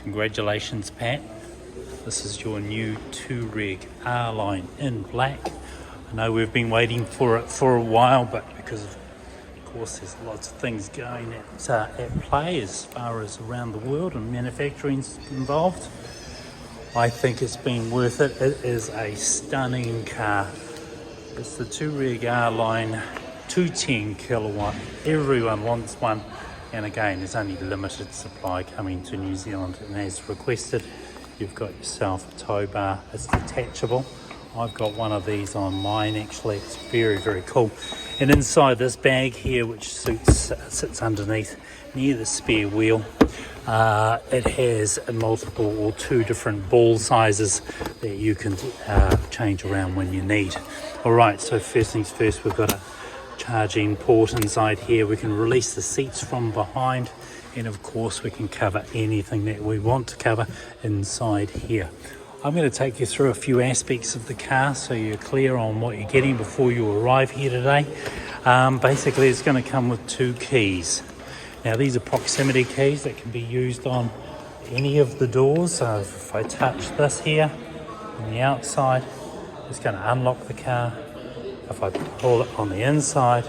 Congratulations, Pat. This is your new Touareg R Line in black. I know we've been waiting for it for a while, but because of course there's lots of things going at play as far as around the world and manufacturing's involved, I think it's been worth it. It is a stunning car. It's the Touareg R Line 210 kilowatt. Everyone wants one, and again there's only limited supply coming to New Zealand, and as requested you've got yourself a tow bar. It's detachable. I've got one of these on mine actually. It's very cool. And inside this bag here, which sits underneath near the spare wheel, it has multiple or two different ball sizes that you can change around when you need. Alright, so first things first, we've got a charging port inside here. We can release the seats from behind, and of course we can cover anything that we want to cover inside here. I'm going to take you through a few aspects of the car so you're clear on what you're getting before you arrive here today. Basically it's going to come with two keys. Now these are proximity keys that can be used on any of the doors. So if I touch this here on the outside, it's going to unlock the car. If I pull it on the inside,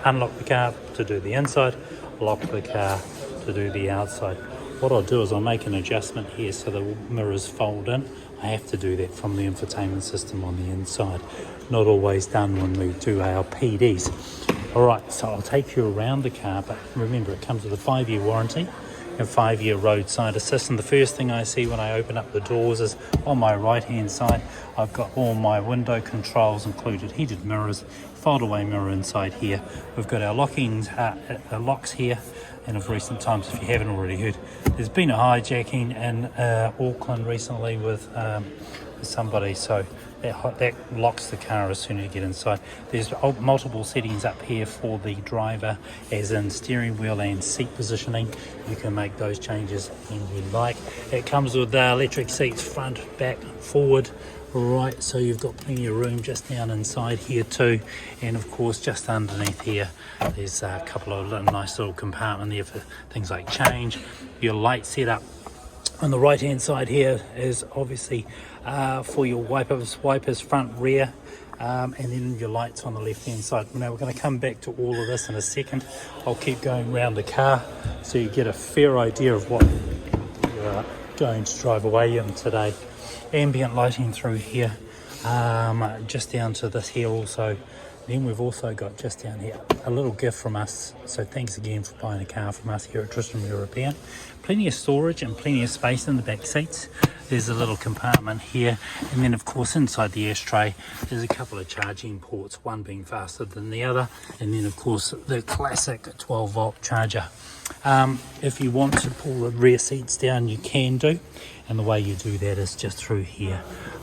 unlock the car to do the inside, lock the car to do the outside. What I'll do is I'll make an adjustment here so the mirrors fold in. I have to do that from the infotainment system on the inside. Not always done when we do our PDs. Alright, so I'll take you around the car, but remember it comes with a 5-year warranty and 5-year roadside assist. And the first thing I see when I open up the doors is on my right hand side I've got all my window controls included, heated mirrors, fold away mirror inside here. We've got our locks here. And of recent times, if you haven't already heard, there's been a hijacking in Auckland recently with somebody, so that locks the car as soon as you get inside. There's multiple settings up here for the driver, as in steering wheel and seat positioning. You can make those changes when you like. It comes with electric seats, front, back, forward. Right, so you've got plenty of room just down inside here too, and of course just underneath here there's a couple of nice little compartments there for things like change. Your light setup on the right hand side here is obviously for your wipers front, rear, and then your lights on the left hand side. Now we're going to come back to all of this in a second. I'll keep going around the car so you get a fair idea of what you're going to drive away in today. Ambient lighting through here, just down to this here also. Then we've also got just down here a little gift from us, so thanks again for buying a car from us here at Tristram European. Plenty of storage and plenty of space in the back seats. There's a little compartment here, and then of course inside the ashtray there's a couple of charging ports, one being faster than the other, and then of course the classic 12-volt charger. If you want to pull the rear seats down, you can do, and the way you do that is just through here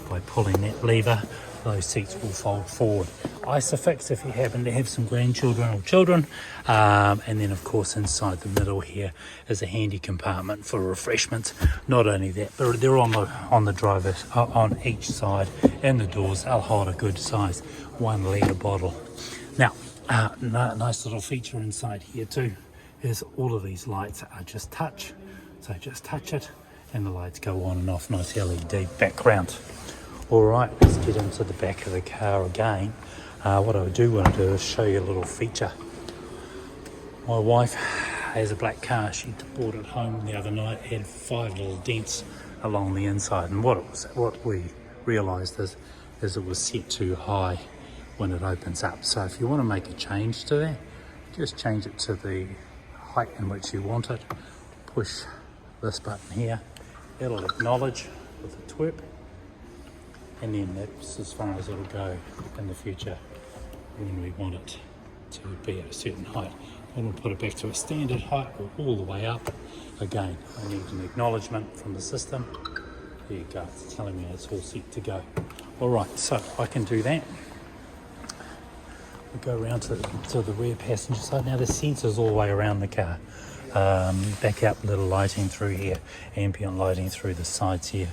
by pulling that lever. Those seats will fold forward. Isofix if you happen to have some grandchildren or children, and then of course inside the middle here is a handy compartment for refreshments. Not only that, but they're on the driver on each side, and the doors they'll hold a good size 1 litre bottle. Now nice little feature inside here too is all of these lights are just touch, so just touch it and the lights go on and off. Nice LED background. Alright, let's get into the back of the car again. What I do want to do is show you a little feature. My wife has a black car. She brought it home the other night. It had 5 little dents along the inside, and what we realised is it was set too high when it opens up. So if you want to make a change to that, just change it to the height in which you want it. Push this button here, it'll acknowledge with a twerp, and then that's as far as it'll go in the future when we want it to be at a certain height. Then we'll put it back to a standard height or all the way up. Again, I need an acknowledgement from the system. There you go, it's telling me it's all set to go. Alright, so I can do that. We'll go around to the rear passenger side. Now there's sensors all the way around the car. Back up little lighting through here, ambient lighting through the sides here,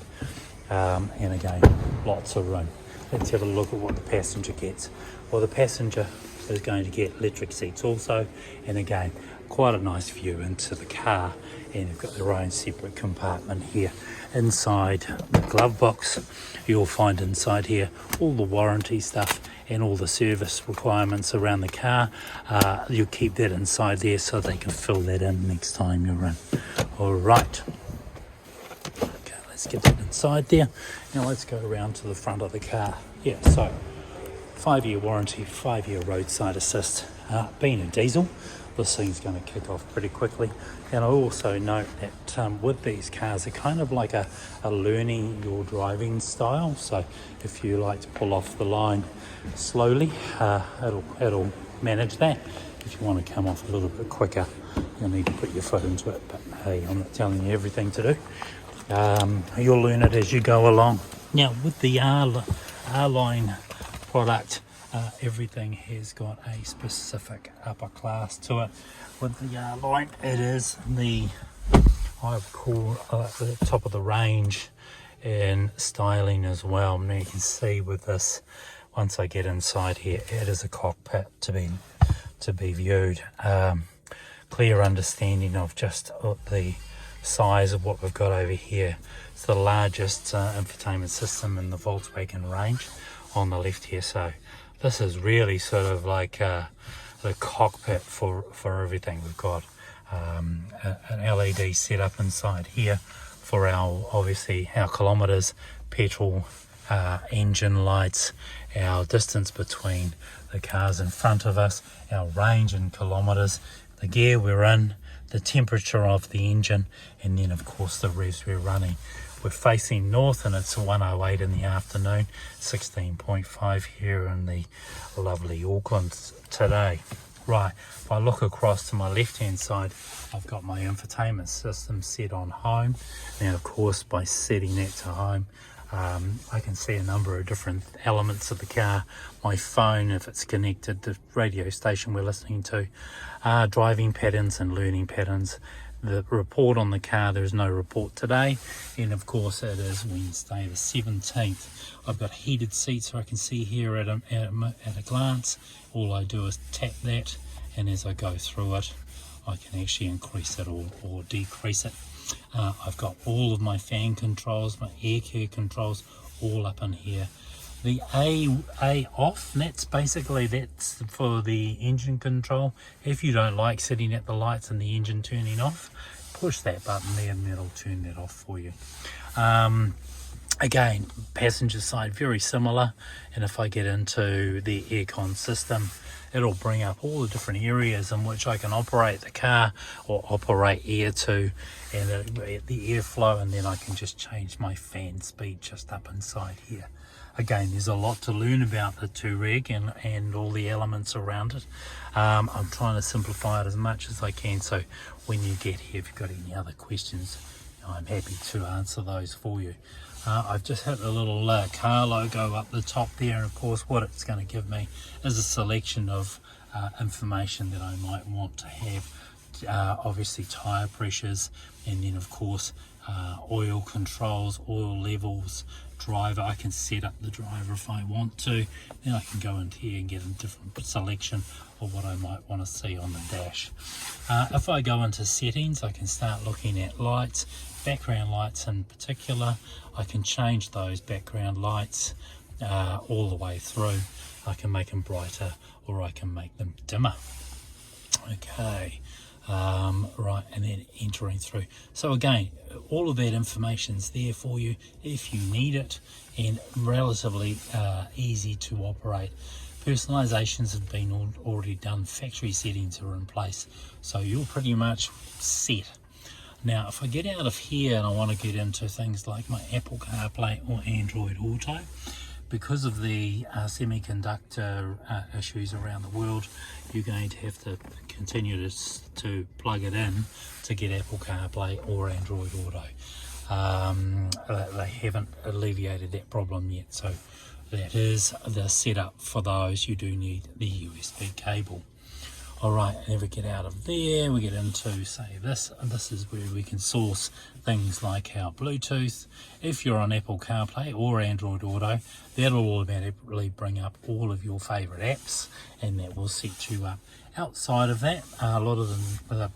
and again lots of room. Let's have a look at what the passenger gets. Well, the passenger is going to get electric seats also, and again quite a nice view into the car, and you've got their own separate compartment here. Inside the glove box, you'll find inside here all the warranty stuff and all the service requirements around the car. You'll keep that inside there so they can fill that in next time you're in. All right. Okay, let's get that inside there. Now let's go around to the front of the car. Yeah, so 5-year warranty, 5-year roadside assist. Being a diesel, this thing's going to kick off pretty quickly. And I also note that with these cars, they're kind of like a learning your driving style. So if you like to pull off the line slowly, it'll manage that. If you want to come off a little bit quicker, you'll need to put your foot into it. But hey, I'm not telling you everything to do. You'll learn it as you go along. Now with the R Line product, everything has got a specific upper class to it. With the R Line, it is the, I would call the top of the range in styling as well. Now you can see with this, once I get inside here, it is a cockpit to be viewed. Clear understanding of just the size of what we've got over here. It's the largest infotainment system in the Volkswagen range on the left here. So this is really sort of like the cockpit for everything. We've got an LED setup inside here for obviously our kilometers, petrol, engine lights, our distance between the cars in front of us, our range in kilometers, the gear we're in, the temperature of the engine, and then of course the revs we're running. We're facing north and it's 1:08 in the afternoon, 16.5 here in the lovely Auckland today. Right, if I look across to my left hand side, I've got my infotainment system set on home. Now of course by setting that to home, I can see a number of different elements of the car. My phone, if it's connected, the radio station we're listening to, driving patterns and learning patterns. The report on the car, there is no report today, and of course it is Wednesday the 17th. I've got heated seats so I can see here at a glance. All I do is tap that, and as I go through it I can actually increase it or decrease it. I've got all of my fan controls, my air care controls all up in here. The A off, that's for the engine control. If you don't like sitting at the lights and the engine turning off, push that button there and that'll turn that off for you. Again, passenger side, very similar. And if I get into the aircon system, it'll bring up all the different areas in which I can operate the car or operate air to, and the airflow, and then I can just change my fan speed just up inside here. Again, there's a lot to learn about the Touareg and all the elements around it. I'm trying to simplify it as much as I can, so when you get here, if you've got any other questions, I'm happy to answer those for you. I've just hit a little car logo up the top there, and of course what it's going to give me is a selection of information that I might want to have. Obviously tyre pressures, and then of course oil controls, oil levels, driver. I can set up the driver if I want to. Then I can go into here and get a different selection of what I might want to see on the dash. If I go into settings, I can start looking at lights, background lights in particular. I can change those background lights all the way through. I can make them brighter or I can make them dimmer. Okay. Right, and then entering through. So again, all of that information's there for you if you need it, and relatively easy to operate. Personalizations have been already done, factory settings are in place, so you're pretty much set. Now if I get out of here and I want to get into things like my Apple CarPlay or Android Auto, because of the semiconductor issues around the world, you're going to have to continue to plug it in to get Apple CarPlay or Android Auto. They haven't alleviated that problem yet, so that is the setup for those. You do need the USB cable. Alright, and if we get out of there, we get into, say, this is where we can source things like our Bluetooth. If you're on Apple CarPlay or Android Auto, that'll automatically bring up all of your favorite apps, and that will set you up Outside of that, a lot of the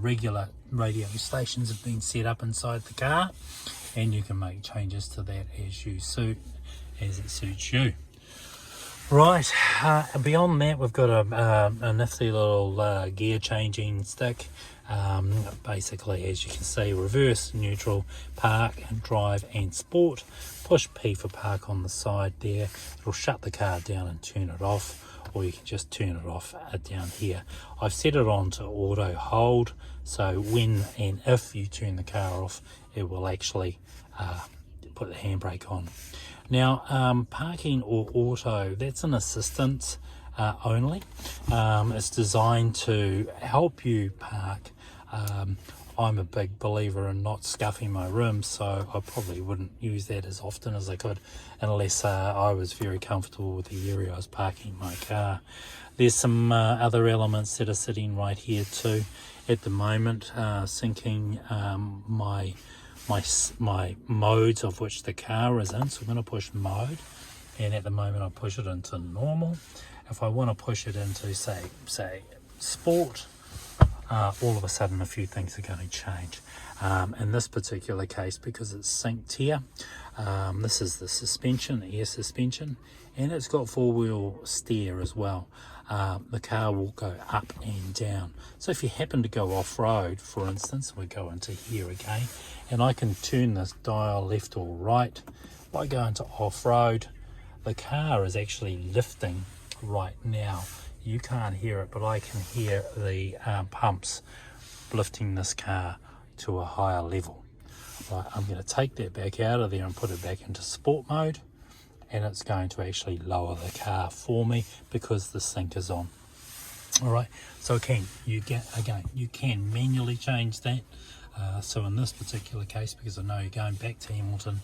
regular radio stations have been set up inside the car, and you can make changes to that as it suits you. Right, beyond that we've got a nifty little gear changing stick. Basically, as you can see, reverse, neutral, park and drive and sport. Push P for park on the side there. It'll shut the car down and turn it off, or you can just turn it off down here. I've set it on to auto hold, so when and if you turn the car off, it will actually put the handbrake on. Now, parking or auto, that's an assistance only. It's designed to help you park. I'm a big believer in not scuffing my rims, so I probably wouldn't use that as often as I could unless I was very comfortable with the area I was parking my car. There's some other elements that are sitting right here too at the moment, syncing my modes of which the car is in. So I'm going to push mode, and at the moment I push it into normal. If I want to push it into say sport, all of a sudden a few things are going to change. In this particular case, because it's synced here, this is the suspension, air suspension, and it's got four-wheel steer as well. The car will go up and down. So if you happen to go off-road, for instance, we go into here again, and I can turn this dial left or right. If I go into off-road, the car is actually lifting right now. You can't hear it, but I can hear the pumps lifting this car to a higher level. Right, I'm going to take that back out of there and put it back into sport mode, and it's going to actually lower the car for me because the sync is on. All right, so you can manually change that. So in this particular case, because I know you're going back to Hamilton,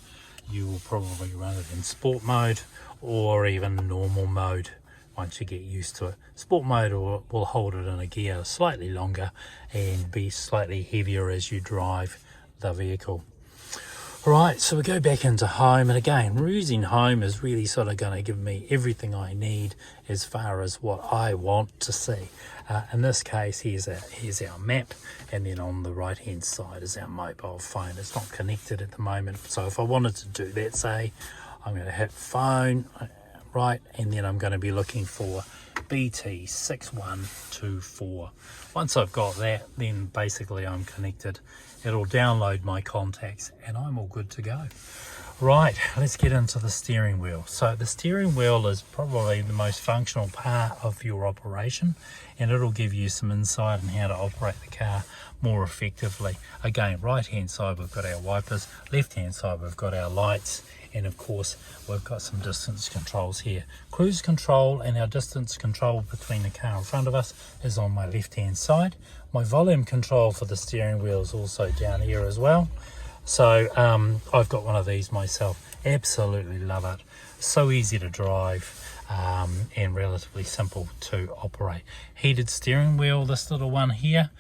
you will probably run it in sport mode or even normal mode. Once you get used to it, sport mode will hold it in a gear slightly longer and be slightly heavier as you drive the vehicle. Right, so we go back into home, and again, using home is really sort of going to give me everything I need as far as what I want to see. In this case, here's our map, and then on the right hand side is our mobile phone. It's not connected at the moment, so if I wanted to do that, say I'm going to hit phone, right, and then I'm going to be looking for BT6124. Once I've got that, then basically I'm connected. It'll download my contacts and I'm all good to go. Right, let's get into the steering wheel. So the steering wheel is probably the most functional part of your operation, and it'll give you some insight on how to operate the car more effectively. Again, right hand side we've got our wipers, left hand side we've got our lights, and of course we've got some distance controls here. Cruise control and our distance control between the car in front of us is on my left hand side. My volume control for the steering wheel is also down here as well. So I've got one of these myself. Absolutely love it. So easy to drive and relatively simple to operate. Heated steering wheel, this little one here,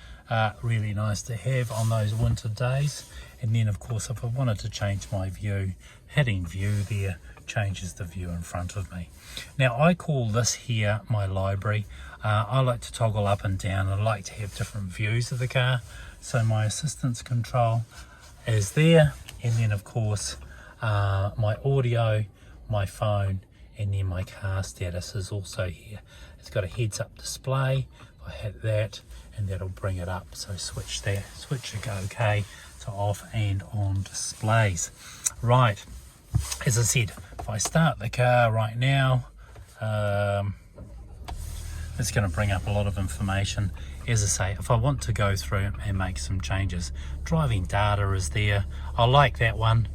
really nice to have on those winter days. And then of course if I wanted to change my view, hitting view there changes the view in front of me. Now I call this here my library. I like to toggle up and down. I like to have different views of the car. So my assistance control is there, and then of course my audio, my phone, and then my car status is also here. It's got a heads up display. If I hit that, and that'll bring it up. So switch it okay to off and on displays. Right, as I said, if I start the car right now, it's going to bring up a lot of information. As I say, if I want to go through and make some changes, driving data is there. I like that one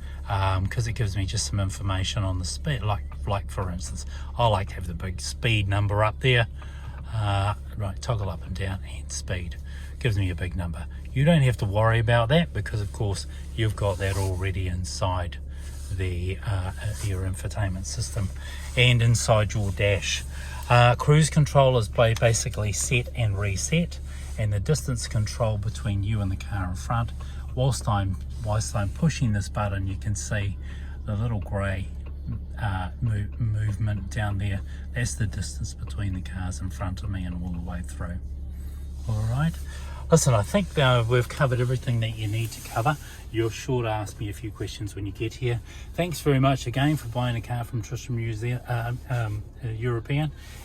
because it gives me just some information on the speed. Like for instance, I like to have the big speed number up there. Right, toggle up and down and speed gives me a big number. You don't have to worry about that because of course you've got that already inside the your infotainment system and inside your dash. Cruise control is basically set and reset, and the distance control between you and the car in front. Whilst I'm pushing this button, you can see the little grey movement down there. That's the distance between the cars in front of me and all the way through. All right. Listen, I think we've covered everything that you need to cover. You're sure to ask me a few questions when you get here. Thanks very much again for buying a car from Tristram European.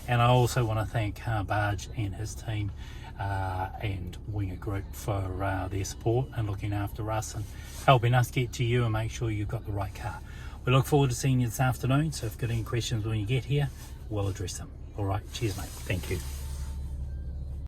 And I also want to thank Barge and his team and Winger Group for their support and looking after us and helping us get to you and make sure you've got the right car. We look forward to seeing you this afternoon. So if you've got any questions when you get here, we'll address them. All right. Cheers, mate. Thank you.